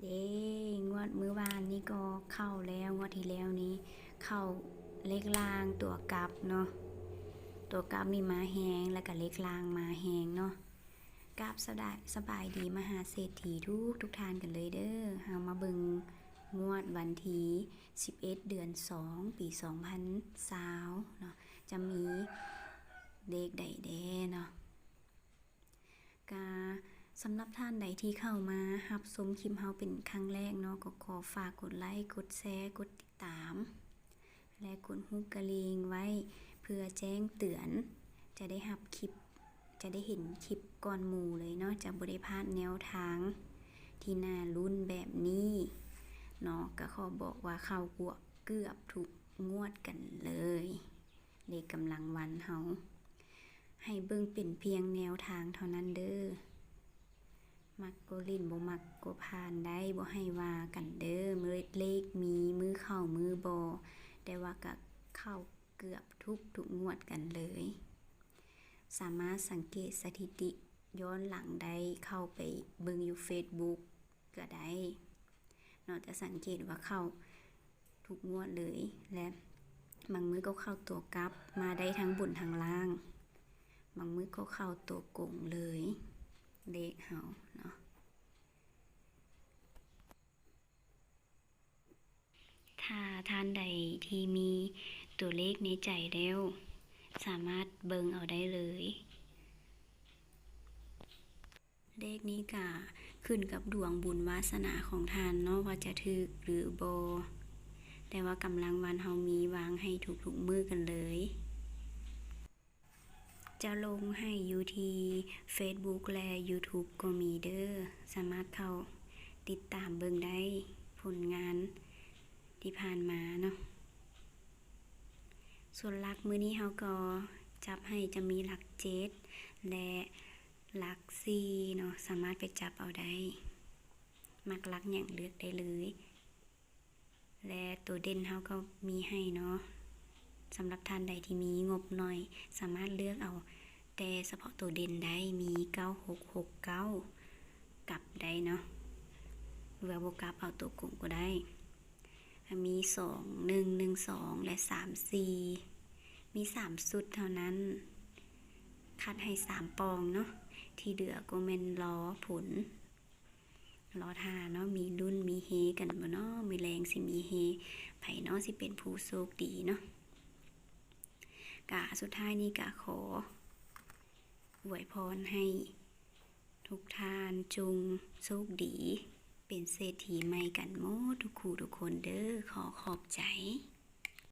เด้งวดมื้อวานนี้ก็เข้าแล้วงวดที่แล้วนี้เข้าเลขล่างตัวกลับเนาะตัวกลับมีมาแหงแล้วก็เลขล่างมาแหงเนาะกราบสบายดีมหาเศรษฐีทุกท่านกันเลยเด้อเฮามาเบิ่งงวดวันที่11เดือน2ปี2020เนาะจะมีเลขใดแด้เนาะกาสำหรับท่านใดที่เข้ามารับชมคลิปเฮาเป็นครั้งแรกเนาะก็ขอฝากกดไลค์กดแชร์กดติดตามและกดฮุกกระลิงไว้เพื่อแจ้งเตือนจะได้รับคลิปจะได้เห็นคลิปก่อนหมู่เลยเนาะจะบ่ได้พลาดแนวทางที่น่าลุ้นแบบนี้เนาะก็ขอบอกว่าเข้าเกือบทุกงวดกันเลยเลขกำลังวันเฮาให้เบิ่งเป็นเพียงแนวทางเท่านั้นเด้อมักก็ลิ้นบ่มักก็ผ่านได้บ่ให้ว่ากันเด้อมื้อเลขมีมือเข้ามือบ่แต่ว่าก็เข้าเกือบทุกงวดกันเลยสามารถสังเกตสถิติย้อนหลังได้เข้าไปเบิ่งอยู่ Facebook ก็ได้เนาะจะสังเกตว่าเข้าทุกงวดเลยและบางมื้อก็เข้าตัวกลับมาได้ทั้งบนทั้งล่างบางมื้อก็เข้าตัวกงเลยเลขเฮาเนาะถ้าท่านใดที่มีตัวเลขในใจแล้วสามารถเบิ่งเอาได้เลยเลขนี้ก็ขึ้นกับดวงบุญวาสนาของท่านเนาะว่าจะถึกหรือบ่แต่ว่ากำลังวันเฮามีวางให้ทุกๆมื้อกันเลยจะลงให้อยู่ที่ Facebook และ YouTube ก็มีเด้อสามารถเข้าติดตามเบิ่งได้ผลงานที่ผ่านมาเนาะส่วนหลักมื้อนี้เฮาก็จับให้จะมีหลัก7และหลัก4เนาะสามารถไปจับเอาได้มักหลักหยังเลือกได้เลยและตัวเด่นเฮาก็มีให้เนาะสำหรับท่านใดที่มีงบหน่อยสามารถเลือกเอาแต่เฉพาะตัวเด่นได้มี9669กลับได้เนาะหรือว่าบ่กลับเอาตัวกลมก็ได้มี2112และ34มี3สุดเท่านั้นคัดให้3ปองเนาะที่เหลือก็แม่นรอผลรอท่าเนาะมีรุ่นมีเฮกันบ่เนาะมีแรงสิมีเฮไผเนาะสิเป็นผู้โชคดีเนาะกะสุดท้ายนี้กะขออวยพรให้ทุกท่านจงโชคดีเป็นเศรษฐีใหม่กันหมดทุกคู่ทุกคนเด้อขอขอบใจ